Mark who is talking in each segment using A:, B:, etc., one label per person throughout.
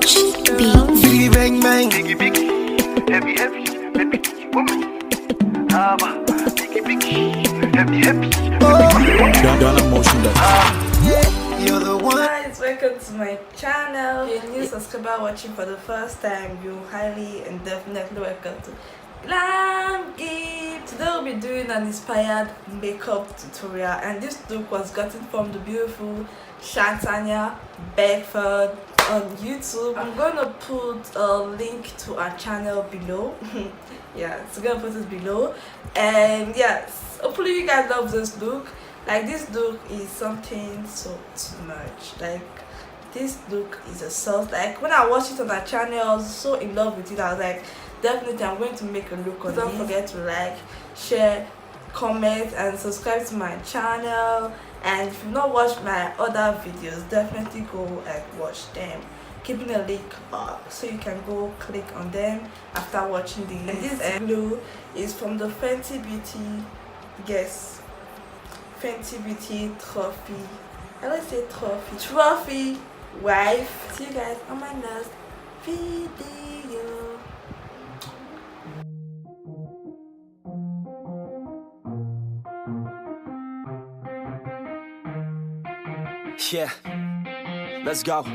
A: Coach Beats.
B: Biggie bang bang.
C: Biggie biggie, heavy heavy, baby woman. Biggie biggie, heavy heavy,
B: Done emotion. Yeah, you're the one.
D: Guys, welcome to my channel. If you're a new subscriber watching for the first time, you highly and definitely welcome to Glam Gift. Today we'll be doing an inspired makeup tutorial, and this look was gotten from the beautiful SHANTANIA Beckford on YouTube. I'm gonna put a link to our channel below. Yeah, so I'm gonna put it below. And yes, hopefully you guys love this look. Like, this look is something so too much. Like, this look is a sauce. Like, when I watched it on our channel, I was so in love with it. I was like, definitely I'm going to make a look on it. Don't forget to like, share, comment, and subscribe to my channel. And if you've not watched my other videos, definitely go and watch them, keeping a link up so you can go click on them after watching these. And this glue is from the Fenty Beauty, yes, Fenty Beauty Trophy. I like say trophy wife. See you guys on my next video.
E: Yeah, let's go.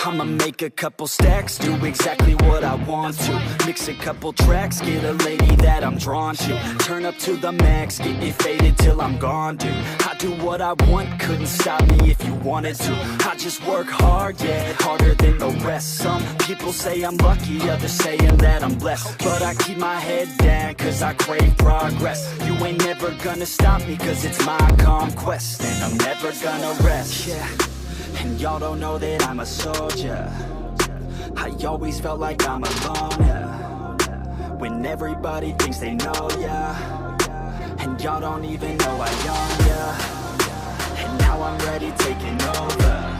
E: I'ma make a couple stacks, do exactly what I want to. Mix a couple tracks, get a lady that I'm drawn to. Turn up to the max, get it faded till I'm gone, dude. I do what I want, couldn't stop me if you wanted to. I just work hard, yeah, harder than the rest. Some people say I'm lucky, others saying that I'm blessed. But I keep my head down, cause I crave progress. You ain't never gonna stop me, cause it's my conquest. And I'm never gonna rest, yeah. And y'all don't know that I'm a soldier. I always felt like I'm alone, yeah. When everybody thinks they know, yeah. And y'all don't even know I own, yeah. And now I'm ready taking over,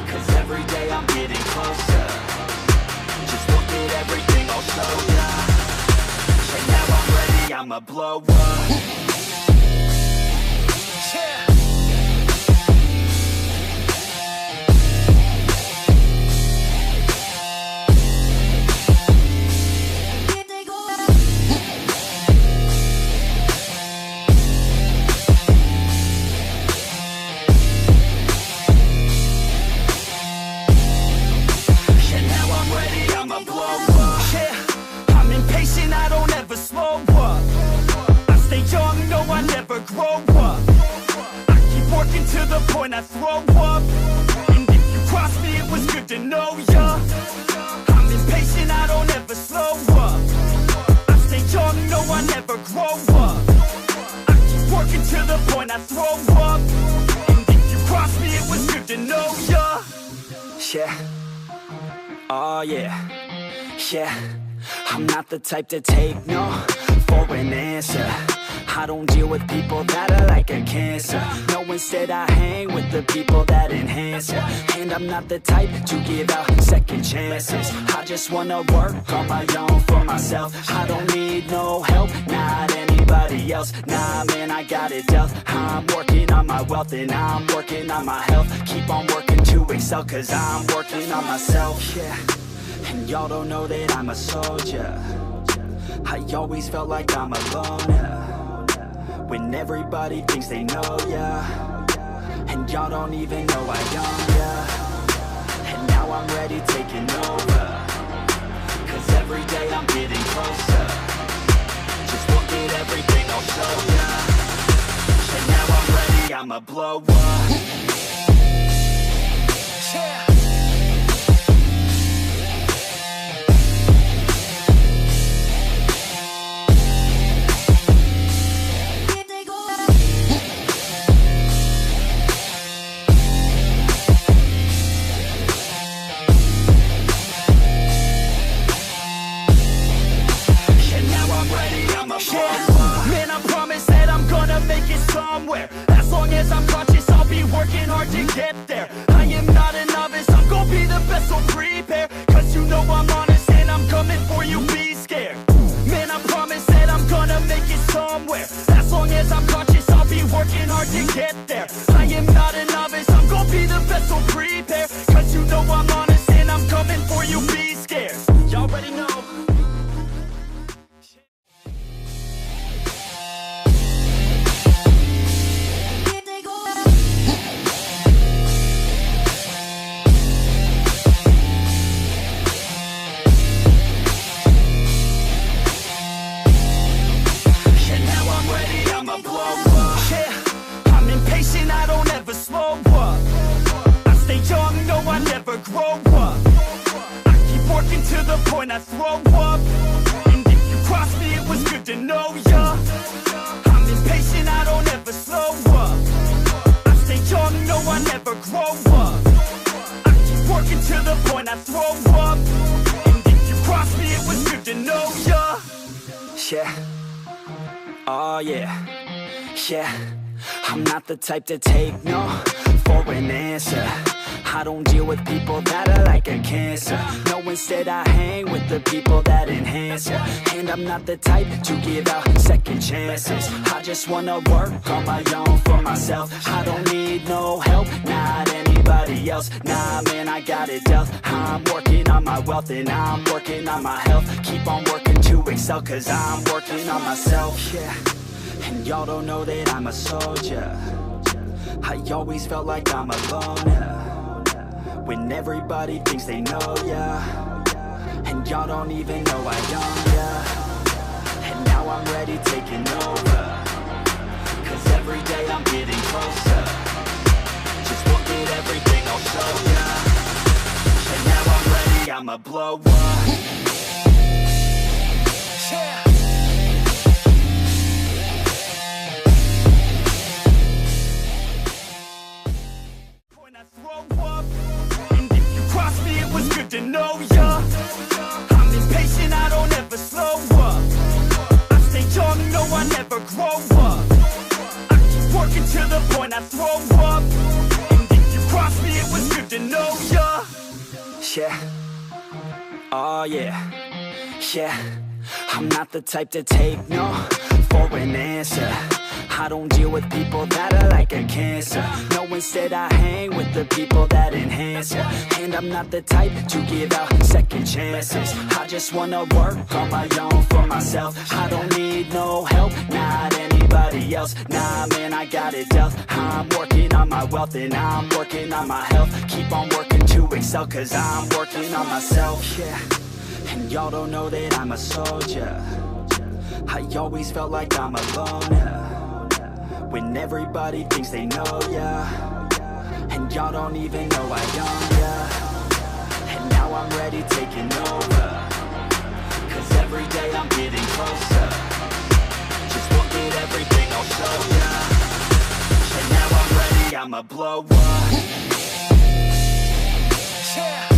E: cause every day I'm getting closer. Just look at everything I'll show ya. And now I'm ready, I'ma blow up. Yeah. To the point I throw up. And if you cross me, it was good to know ya. I'm impatient, I don't ever slow up. I stay young, no, I never grow up. I keep working to the point I throw up. And if you cross me, it was good to know ya. Yeah. Oh yeah. Yeah. I'm not the type to take no for an answer. I don't deal with people that are like a cancer. No, instead I hang with the people that enhance ya. And I'm not the type to give out second chances. I just wanna work on my own for myself. I don't need no help, not anybody else. Nah, man, I got it dealt. I'm working on my wealth and I'm working on my health. Keep on working to excel, cause I'm working on myself, yeah. And y'all don't know that I'm a soldier. I always felt like I'm alone, yeah. When everybody thinks they know, yeah. And y'all don't even know I own, yeah. And now I'm ready taking over, cause every day I'm getting closer. Just look at everything I'll show ya. And now I'm ready, I'ma blow up. Yeah. Man, I promise that I'm gonna make it somewhere. As long as I'm conscious, I'll be working hard to get there. I am not a novice, I'm gonna be the best, so prepare. Cause you know I'm honest and I'm coming for you, be scared. Man, I promise that I'm gonna make it somewhere. As long as I'm conscious, I'll be working hard to get there. I am not a novice, I'm gonna be the best, so prepare. Cause you know I'm honest and I'm coming point I throw up. And if you cross me, it was good to know ya. I'm impatient, I don't ever slow up. I stay young, no, I never grow up. I keep working to the point I throw up. And if you cross me, it was good to know ya. Yeah. Oh yeah. Yeah. I'm not the type to take no for an answer. I don't deal with people that are like a cancer. No, instead I hang with the people that enhance ya. And I'm not the type to give out second chances. I just wanna work on my own for myself. I don't need no help, not anybody else. Nah, man, I got it dealt. I'm working on my wealth and I'm working on my health. Keep on working to excel, cause I'm working on myself. Yeah. And y'all don't know that I'm a soldier. I always felt like I'm alone, yeah. When everybody thinks they know ya, and y'all don't even know I own ya. And now I'm ready taking over, cause every day I'm getting closer. Just look at everything I'll show ya. And now I'm ready, I'ma blow up. Yeah. Good to know ya. I'm impatient, I don't ever slow up. I stay young, no, I never grow up. I keep working to the point I throw up. And if you cross me, it was good to know ya. Yeah. Oh yeah. Yeah. I'm not the type to take no for an answer. I don't deal with people that are like a cancer. No, instead I hang with the people that enhance ya. And I'm not the type to give out second chances. I just wanna work on my own for myself. I don't need no help, not anybody else. Nah, man, I got it dealt. I'm working on my wealth and I'm working on my health. Keep on working to excel, cause I'm working on myself. Yeah. And y'all don't know that I'm a soldier. I always felt like I'm alone, yeah. When everybody thinks they know ya, and y'all don't even know I own ya. And now I'm ready taking over, cause every day I'm getting closer. Just look at everything I'll show ya. And now I'm ready, I'ma blow up. Yeah.